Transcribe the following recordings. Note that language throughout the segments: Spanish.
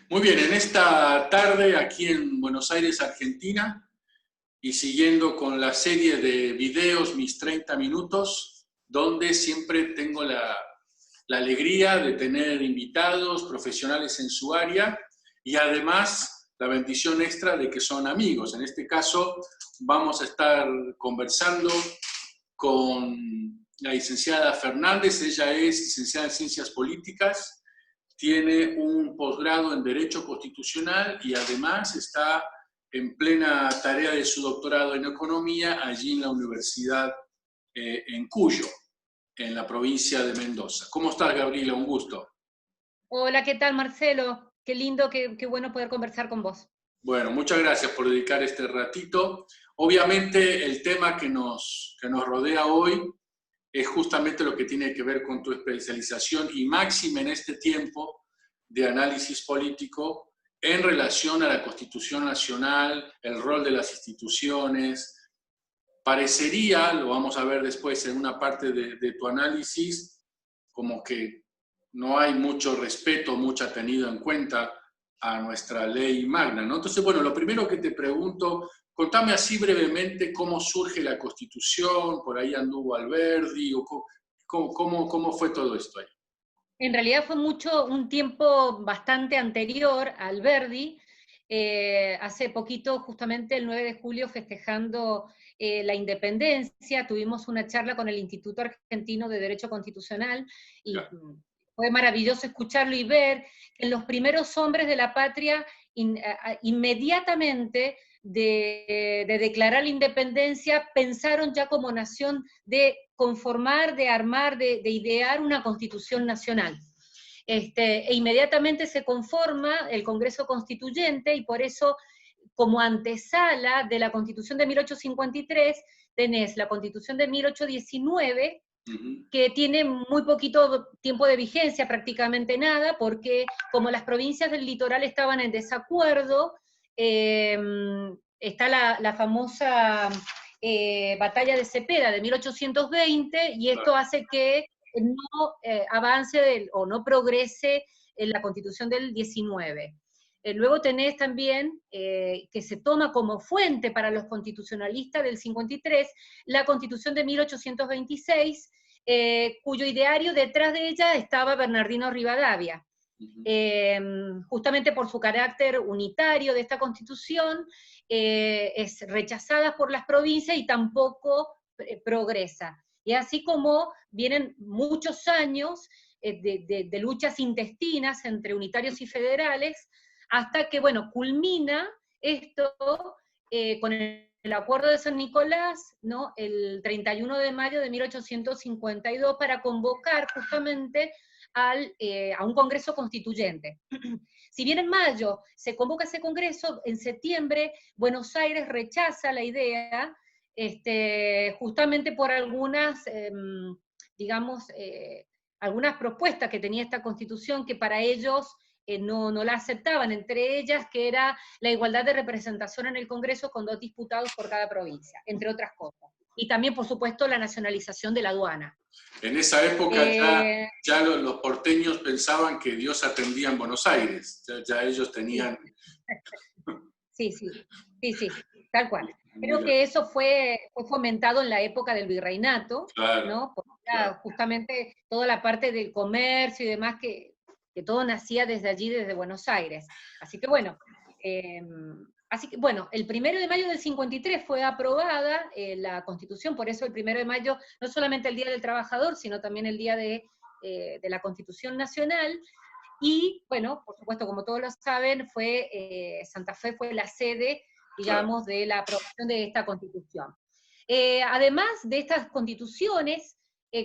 Muy bien, en esta tarde aquí en Buenos Aires, Argentina, y siguiendo con la serie de videos Mis 30 Minutos, donde siempre tengo la alegría de tener invitados profesionales en su área y además la bendición extra de que son amigos. En este caso vamos a estar conversando con la licenciada Fernández. Ella es licenciada en Ciencias Políticas, tiene un posgrado en Derecho Constitucional y además está en plena tarea de su doctorado en Economía allí en la Universidad en Cuyo, en la provincia de Mendoza. ¿Cómo estás, Gabriela? Un gusto. Hola, ¿qué tal, Marcelo? Qué lindo, qué bueno poder conversar con vos. Bueno, muchas gracias por dedicar este ratito. Obviamente el tema que nos rodea hoy es justamente lo que tiene que ver con tu especialización y máxima en este tiempo de análisis político en relación a la Constitución Nacional, el rol de las instituciones. Parecería, lo vamos a ver después en una parte de tu análisis, como que no hay mucho respeto, mucho tenido en cuenta a nuestra ley magna, ¿no? Entonces, bueno, lo primero que te pregunto, contame así brevemente cómo surge la Constitución, por ahí anduvo Alberdi, o cómo fue todo esto ahí. En realidad fue un tiempo bastante anterior a Alberdi. Hace poquito, justamente el 9 de julio, festejando la independencia, tuvimos una charla con el Instituto Argentino de Derecho Constitucional y fue maravilloso escucharlo y ver que los primeros hombres de la patria inmediatamente de declarar la independencia pensaron ya como nación de conformar, de armar, de idear una constitución nacional. E inmediatamente se conforma el Congreso Constituyente y por eso, como antesala de la Constitución de 1853, tenés la Constitución de 1819, que tiene muy poquito tiempo de vigencia, prácticamente nada, porque como las provincias del litoral estaban en desacuerdo, está la famosa batalla de Cepeda de 1820, y esto hace que no avance o no progrese en la Constitución del 19. Luego tenés también, que se toma como fuente para los constitucionalistas del 53, la Constitución de 1826, cuyo ideario detrás de ella estaba Bernardino Rivadavia. Justamente por su carácter unitario de esta Constitución, es rechazada por las provincias y tampoco progresa. Y así como vienen muchos años de luchas intestinas entre unitarios y federales, hasta que, bueno, culmina esto con el Acuerdo de San Nicolás, ¿no?, el 31 de mayo de 1852, para convocar justamente a un Congreso Constituyente. Si bien en mayo se convoca ese Congreso, en septiembre Buenos Aires rechaza la idea, justamente por algunas, digamos, algunas propuestas que tenía esta Constitución que para ellos no la aceptaban, entre ellas que era la igualdad de representación en el Congreso con 2 diputados por cada provincia, entre otras cosas. Y también, por supuesto, la nacionalización de la aduana. En esa época ya los porteños pensaban que Dios atendía en Buenos Aires, ya ellos tenían... Sí, tal cual. Creo que eso fue fomentado en la época del virreinato, claro, ¿no? Porque claro. justamente toda la parte del comercio y demás, que todo nacía desde allí, desde Buenos Aires. Así que bueno, el 1 de mayo del 53 fue aprobada la Constitución, por eso el 1 de mayo, no solamente el Día del Trabajador, sino también el Día de la Constitución Nacional. Y, bueno, por supuesto, como todos lo saben, Santa Fe fue la sede, digamos, de la aprobación de esta Constitución. Además de estas constituciones,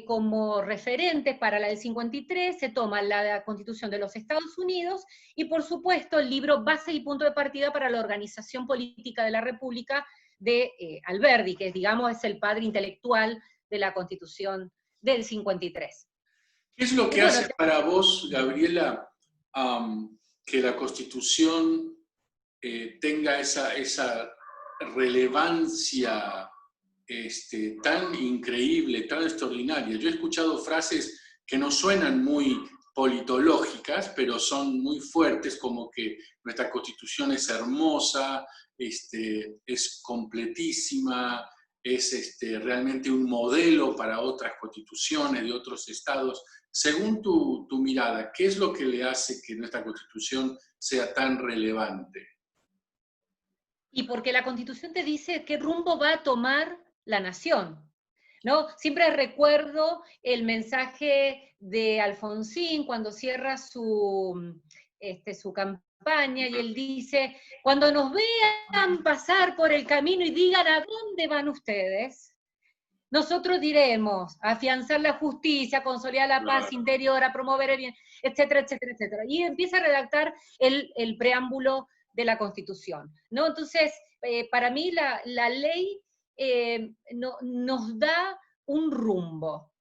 como referentes para la del 53, se toma la Constitución de los Estados Unidos y, por supuesto, el libro Base y Punto de Partida para la Organización Política de la República de Alberdi, que, digamos, es el padre intelectual de la Constitución del 53. ¿Qué es lo que hace para vos, Gabriela, que la Constitución tenga esa relevancia tan increíble, tan extraordinaria? Yo he escuchado frases que no suenan muy politológicas, pero son muy fuertes, como que nuestra Constitución es hermosa, es completísima, es realmente un modelo para otras constituciones de otros estados. Según tu mirada, ¿qué es lo que le hace que nuestra Constitución sea tan relevante? Y porque la Constitución te dice qué rumbo va a tomar la nación, ¿no? Siempre recuerdo el mensaje de Alfonsín cuando cierra su campaña y él dice, cuando nos vean pasar por el camino y digan a dónde van ustedes, nosotros diremos, afianzar la justicia, consolidar la paz interior, a promover el bien, etcétera, etcétera, etcétera. Y empieza a redactar el preámbulo de la Constitución, ¿no? Entonces, para mí la ley nos da un rumbo.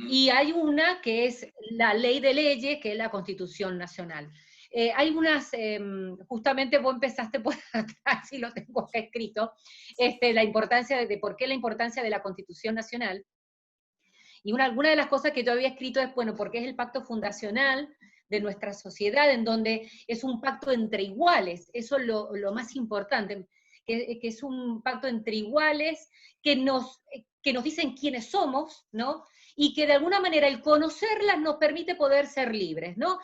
Y hay una que es la ley de leyes, que es la Constitución Nacional. Hay unas, justamente vos empezaste por atrás y lo tengo acá escrito, la importancia de por qué la importancia de la Constitución Nacional. Y alguna de las cosas que yo había escrito es, bueno, porque es el pacto fundacional de nuestra sociedad, en donde es un pacto entre iguales, eso es lo más importante, que es un pacto entre iguales, que nos dicen quiénes somos, ¿no? Y que de alguna manera el conocerlas nos permite poder ser libres, ¿no?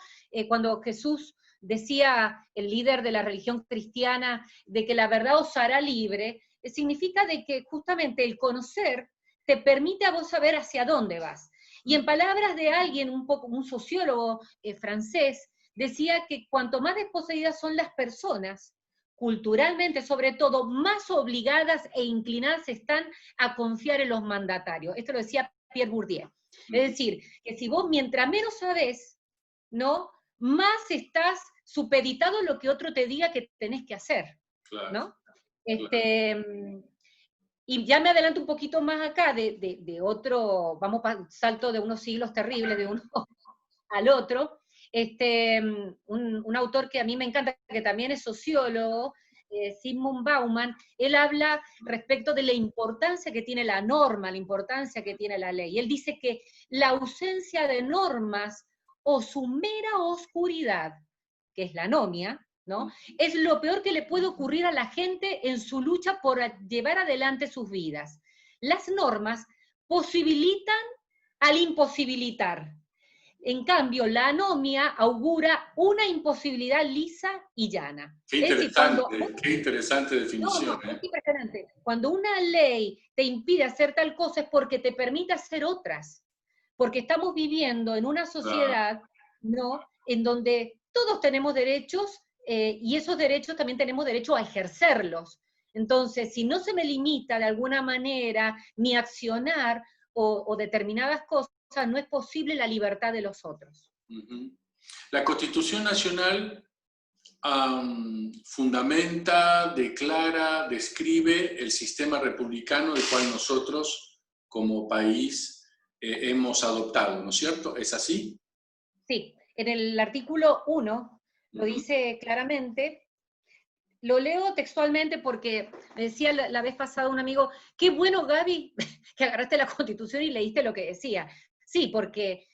Cuando Jesús decía, el líder de la religión cristiana, de que la verdad os hará libre, significa de que justamente el conocer te permite a vos saber hacia dónde vas. Y en palabras de alguien, un sociólogo francés, decía que cuanto más desposeídas son las personas, culturalmente sobre todo, más obligadas e inclinadas están a confiar en los mandatarios. Esto lo decía Pierre Bourdieu. Es decir, que si vos mientras menos sabés, ¿no?, más estás supeditado a lo que otro te diga que tenés que hacer, claro, ¿no? Y ya me adelanto un poquito más acá de otro, vamos para salto de unos siglos terribles, de uno al otro, un autor que a mí me encanta, que también es sociólogo, Zygmunt Bauman, él habla respecto de la importancia que tiene la norma, la importancia que tiene la ley. Él dice que la ausencia de normas o su mera oscuridad, que es la anomia, ¿no?, es lo peor que le puede ocurrir a la gente en su lucha por llevar adelante sus vidas. Las normas posibilitan al imposibilitar. En cambio, la anomia augura una imposibilidad lisa y llana. Qué interesante, qué interesante definición. No, es impresionante. Cuando una ley te impide hacer tal cosa es porque te permite hacer otras. Porque estamos viviendo en una sociedad, ¿no?, en donde todos tenemos derechos, y esos derechos también tenemos derecho a ejercerlos. Entonces, si no se me limita de alguna manera mi accionar o determinadas cosas, no es posible la libertad de los otros. La Constitución Nacional fundamenta, declara, describe el sistema republicano del cual nosotros, como país, hemos adoptado, ¿no es cierto? ¿Es así? Sí, en el artículo 1 lo dice claramente. Lo leo textualmente porque me decía la vez pasada un amigo, qué bueno, Gaby, que agarraste la Constitución y leíste lo que decía. Sí, porque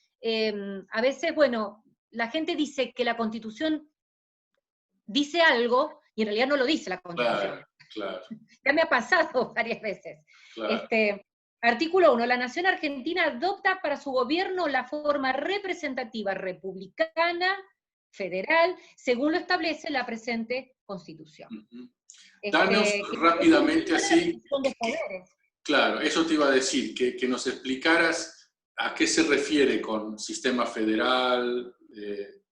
a veces, bueno, la gente dice que la Constitución dice algo y en realidad no lo dice la Constitución. Claro. Ya me ha pasado varias veces. Claro. Artículo 1. La Nación Argentina adopta para su gobierno la forma representativa republicana, federal, según lo establece la presente Constitución. Danos rápidamente así. Claro, eso te iba a decir, que nos explicaras a qué se refiere con sistema federal,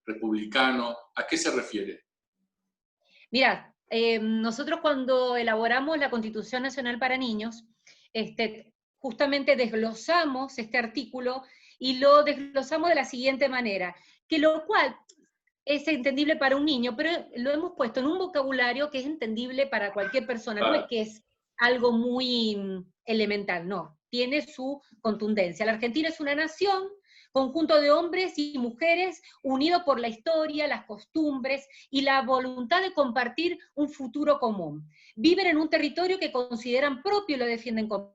republicano, ¿a qué se refiere? Mira, nosotros cuando elaboramos la Constitución Nacional para Niños, justamente desglosamos este artículo y lo desglosamos de la siguiente manera, que lo cual es entendible para un niño, pero lo hemos puesto en un vocabulario que es entendible para cualquier persona, no es que es algo muy elemental, no, tiene su contundencia. La Argentina es una nación, conjunto de hombres y mujeres unidos por la historia, las costumbres y la voluntad de compartir un futuro común. Viven en un territorio que consideran propio y lo defienden como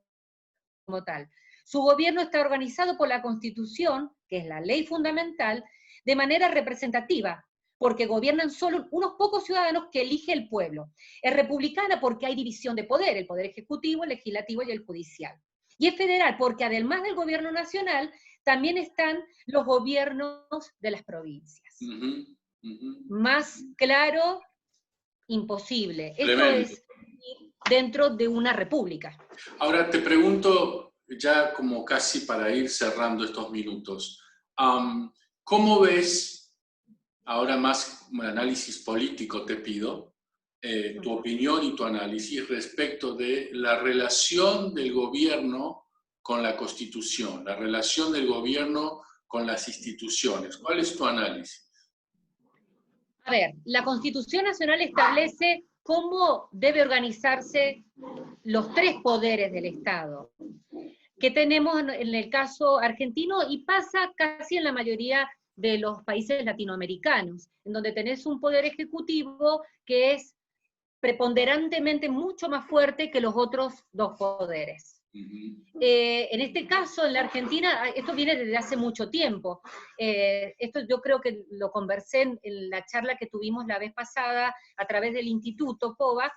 tal. Su gobierno está organizado por la Constitución, que es la ley fundamental, de manera representativa, porque gobiernan solo unos pocos ciudadanos que elige el pueblo. Es republicana porque hay división de poder, el poder ejecutivo, el legislativo y el judicial. Y es federal porque además del gobierno nacional, también están los gobiernos de las provincias. Más claro, imposible. Esto es dentro de una república. Ahora te pregunto, ya como casi para ir cerrando estos minutos, ¿cómo ves, ahora más un análisis político te pido, tu opinión y tu análisis respecto de la relación del gobierno con la Constitución, la relación del gobierno con las instituciones? ¿Cuál es tu análisis? A ver, la Constitución Nacional establece cómo debe organizarse los tres poderes del Estado, que tenemos en el caso argentino y pasa casi en la mayoría de los países latinoamericanos, en donde tenés un poder ejecutivo que es preponderantemente mucho más fuerte que los otros dos poderes. En este caso, en la Argentina, esto viene desde hace mucho tiempo. Esto yo creo que lo conversé en la charla que tuvimos la vez pasada a través del Instituto POVA,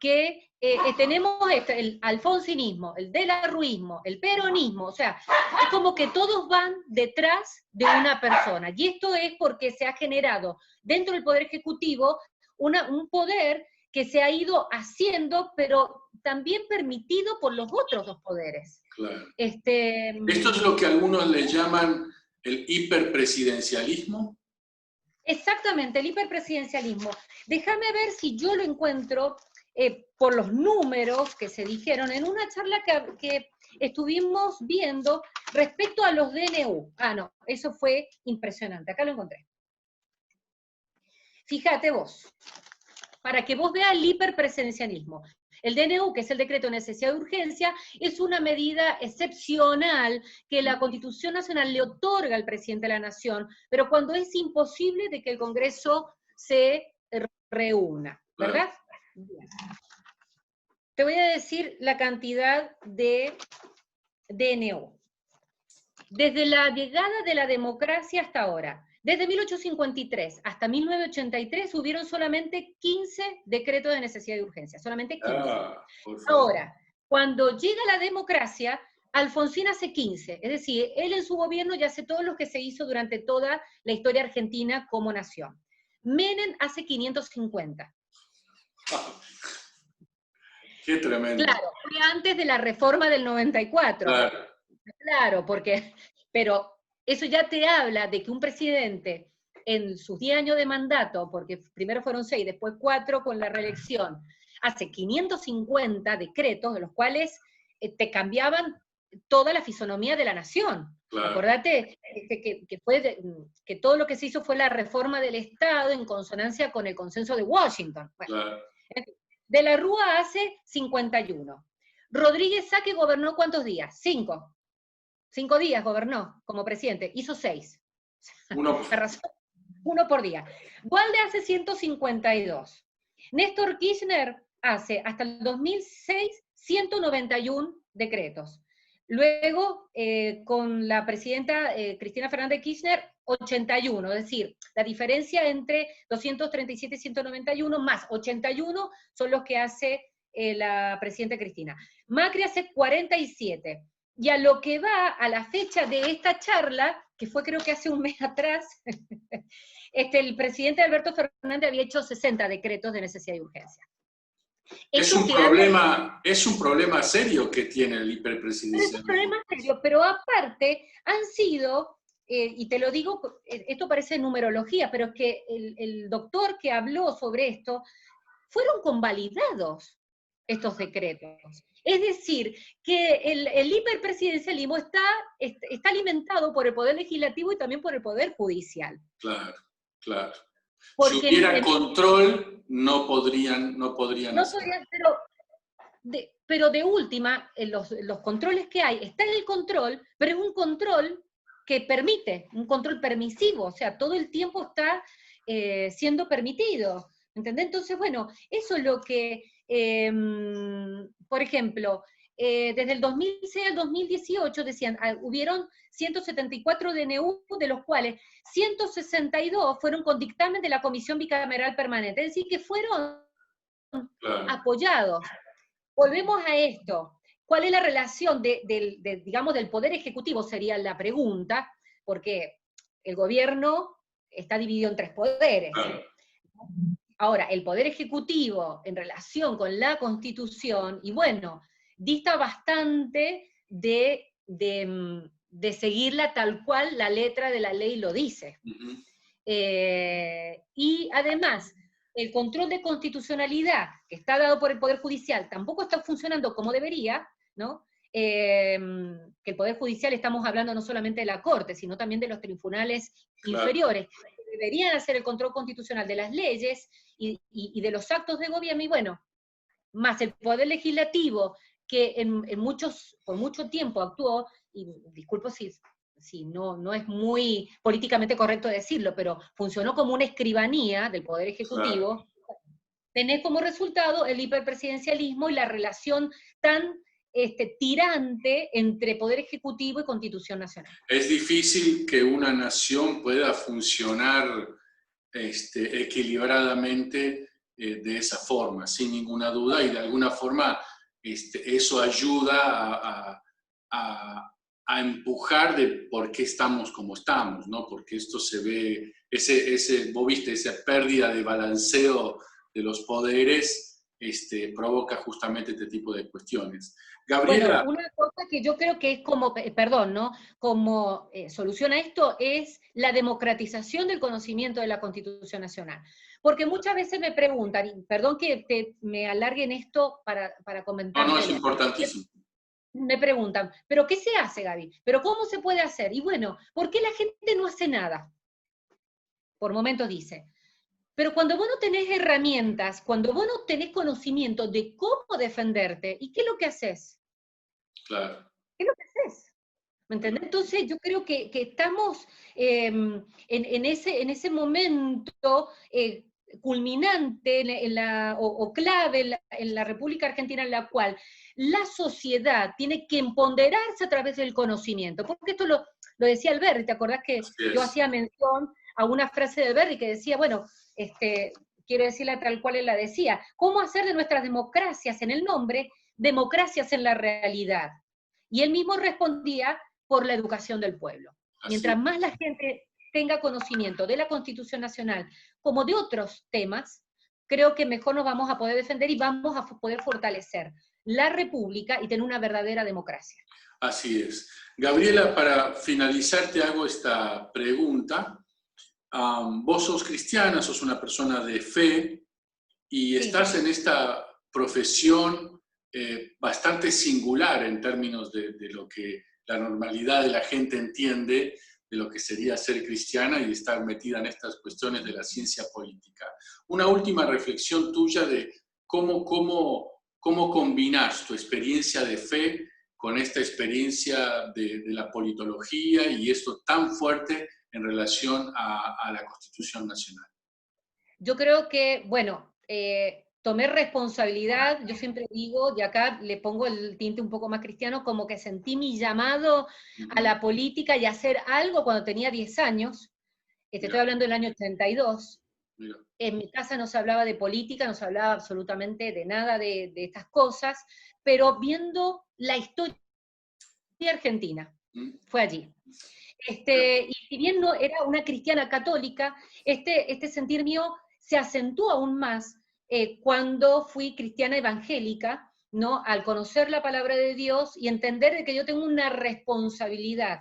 que tenemos el alfonsinismo, el delarruismo, el peronismo, o sea, es como que todos van detrás de una persona. Y esto es porque se ha generado dentro del Poder Ejecutivo un poder que se ha ido haciendo, pero también permitido por los otros dos poderes. Claro. ¿Esto es lo que algunos le llaman el hiperpresidencialismo? Exactamente, el hiperpresidencialismo. Déjame ver si yo lo encuentro por los números que se dijeron en una charla que estuvimos viendo respecto a los DNU. Ah, no, eso fue impresionante, acá lo encontré. Fíjate vos, para que vos veas el hiperpresidencialismo. El DNU, que es el decreto de necesidad de urgencia, es una medida excepcional que la Constitución Nacional le otorga al presidente de la Nación, pero cuando es imposible de que el Congreso se reúna, ¿verdad? Bien. Te voy a decir la cantidad de DNU. Desde la llegada de la democracia hasta ahora, desde 1853 hasta 1983 hubieron solamente 15 decretos de necesidad de urgencia, solamente 15. Ahora, cuando llega la democracia, Alfonsín hace 15, es decir, él en su gobierno ya hace todo lo que se hizo durante toda la historia argentina como nación. Menem hace 550. Qué tremendo. Claro, fue antes de la reforma del 94. Claro, porque, pero eso ya te habla de que un presidente en sus 10 años de mandato, porque primero fueron 6, después 4 con la reelección, hace 550 decretos, de los cuales te cambiaban toda la fisonomía de la nación. Claro. Acordate que todo lo que se hizo fue la reforma del Estado en consonancia con el consenso de Washington. Bueno, claro. De la Rúa hace 51. Rodríguez Sá, que gobernó ¿cuántos días? 5. 5 días gobernó como presidente, hizo 6. Uno por día. Duhalde hace 152. Néstor Kirchner hace hasta el 2006 191 decretos. Luego, con la presidenta Cristina Fernández Kirchner, 81, es decir, la diferencia entre 237 y 191 más 81 son los que hace la presidenta Cristina. Macri hace 47. Y a lo que va a la fecha de esta charla, que fue creo que hace un mes atrás, el presidente Alberto Fernández había hecho 60 decretos de necesidad y urgencia. Es un problema serio que tiene el hiperpresidencialismo. Es un problema serio, pero aparte han sido, y te lo digo, esto parece numerología, pero es que el doctor que habló sobre esto, fueron convalidados estos decretos. Es decir, que el hiperpresidencialismo está alimentado por el Poder Legislativo y también por el Poder Judicial. Claro, claro. Porque si hubiera control, no podrían hacer. Pero de última, los controles que hay, está en el control, pero es un control que permite, un control permisivo, o sea, todo el tiempo está siendo permitido. ¿Entendés? Entonces, bueno, eso es lo que, por ejemplo, desde el 2006 al 2018, decían, hubieron 174 DNU, de los cuales 162 fueron con dictamen de la Comisión Bicameral Permanente, es decir, que fueron apoyados. Volvemos a esto. ¿Cuál es la relación digamos, del Poder Ejecutivo? Sería la pregunta, porque el gobierno está dividido en 3 poderes. Ahora, el Poder Ejecutivo, en relación con la Constitución, y bueno, dista bastante de seguirla tal cual la letra de la ley lo dice. Y además, el control de constitucionalidad que está dado por el Poder Judicial tampoco está funcionando como debería, ¿no? Que el Poder Judicial, estamos hablando no solamente de la Corte, sino también de los tribunales inferiores, que deberían hacer el control constitucional de las leyes y de los actos de gobierno, y bueno, más el Poder Legislativo, que por mucho tiempo actuó, y disculpo si no es muy políticamente correcto decirlo, pero funcionó como una escribanía del Poder Ejecutivo, tenés como resultado el hiperpresidencialismo y la relación tan tirante entre Poder Ejecutivo y Constitución Nacional. Es difícil que una nación pueda funcionar equilibradamente de esa forma, sin ninguna duda, y de alguna forma eso ayuda a empujar de por qué estamos como estamos, ¿no? Porque esto se ve, vos viste, esa pérdida de balanceo de los poderes provoca justamente este tipo de cuestiones. Gabriela. Bueno, una cosa que yo creo que es como, perdón, ¿no? Como solución a esto es la democratización del conocimiento de la Constitución Nacional. Porque muchas veces me preguntan, y perdón que me alargue en esto para comentar. No, es importantísimo. Me preguntan, ¿pero qué se hace, Gaby? ¿Pero cómo se puede hacer? Y bueno, ¿por qué la gente no hace nada? Por momentos dice. Pero cuando vos no tenés herramientas, cuando vos no tenés conocimiento de cómo defenderte, ¿y qué es lo que haces? Claro. ¿Qué es lo que haces? ¿Me entendés? Entonces yo creo que estamos en ese momento culminante o clave en la República Argentina, en la cual la sociedad tiene que empoderarse a través del conocimiento. Porque esto lo decía Alberti, ¿te acordás que yo hacía mención a una frase de Alberti que decía, bueno, quiero decirla tal cual él la decía, ¿cómo hacer de nuestras democracias en el nombre, democracias en la realidad? Y él mismo respondía por la educación del pueblo. Mientras más la gente tenga conocimiento de la Constitución Nacional como de otros temas, creo que mejor nos vamos a poder defender y vamos a poder fortalecer la República y tener una verdadera democracia. Así es. Gabriela, para finalizar te hago esta pregunta. Vos sos cristiana, sos una persona de fe y estás en esta profesión bastante singular en términos de lo que la normalidad de la gente entiende de lo que sería ser cristiana y estar metida en estas cuestiones de la ciencia política. Una última reflexión tuya de cómo combinas tu experiencia de fe con esta experiencia de la politología y esto tan fuerte en relación a la Constitución Nacional. Yo creo que, bueno, tomé responsabilidad, yo siempre digo, y acá le pongo el tinte un poco más cristiano, como que sentí mi llamado a la política y a hacer algo cuando tenía 10 años, estoy hablando del año 82, en mi casa no se hablaba de política, no se hablaba absolutamente de nada de estas cosas, pero viendo la historia argentina, fue allí. Y si bien no era una cristiana católica, este sentir mío se acentuó aún más cuando fui cristiana evangélica, ¿no? Al conocer la palabra de Dios y entender de que yo tengo una responsabilidad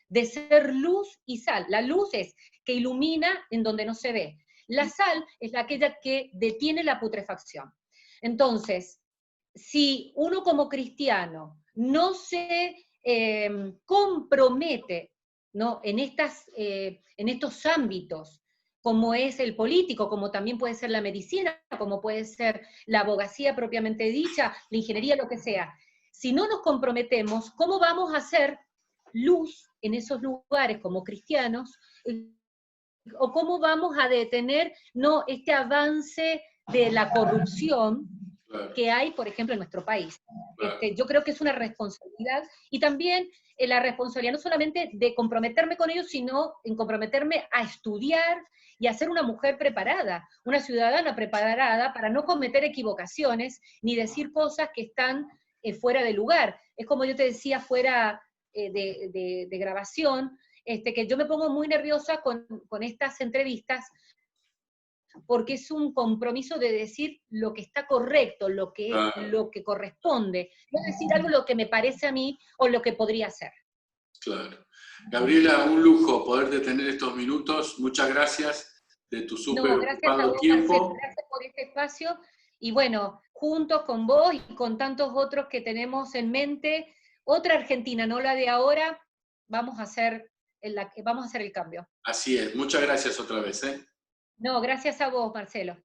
de ser luz y sal. La luz es que ilumina en donde no se ve. La sal es aquella que detiene la putrefacción. Entonces, si uno como cristiano no se compromete, ¿no? en estos ámbitos, como es el político, como también puede ser la medicina, como puede ser la abogacía propiamente dicha, la ingeniería, lo que sea. Si no nos comprometemos, ¿cómo vamos a hacer luz en esos lugares como cristianos? ¿O cómo vamos a detener este avance de la corrupción claro, que hay, por ejemplo, en nuestro país. claro. Yo creo que es una responsabilidad, y también la responsabilidad no solamente de comprometerme con ellos, sino en comprometerme a estudiar y a ser una mujer preparada, una ciudadana preparada para no cometer equivocaciones ni decir cosas que están fuera de lugar. Es como yo te decía fuera de grabación, que yo me pongo muy nerviosa con estas entrevistas, porque es un compromiso de decir lo que está correcto, lo Claro, que corresponde, no decir algo lo que me parece a mí o lo que podría ser. claro. Gabriela, un lujo poderte tener estos minutos. Muchas gracias de tu súper No, gracias a ocupado vos, Marcelo, tiempo. gracias por este espacio, y bueno, juntos con vos y con tantos otros que tenemos en mente, otra Argentina, no la de ahora, vamos a hacer el cambio. Así es. Muchas gracias otra vez, ¿eh? No, gracias a vos, Marcelo.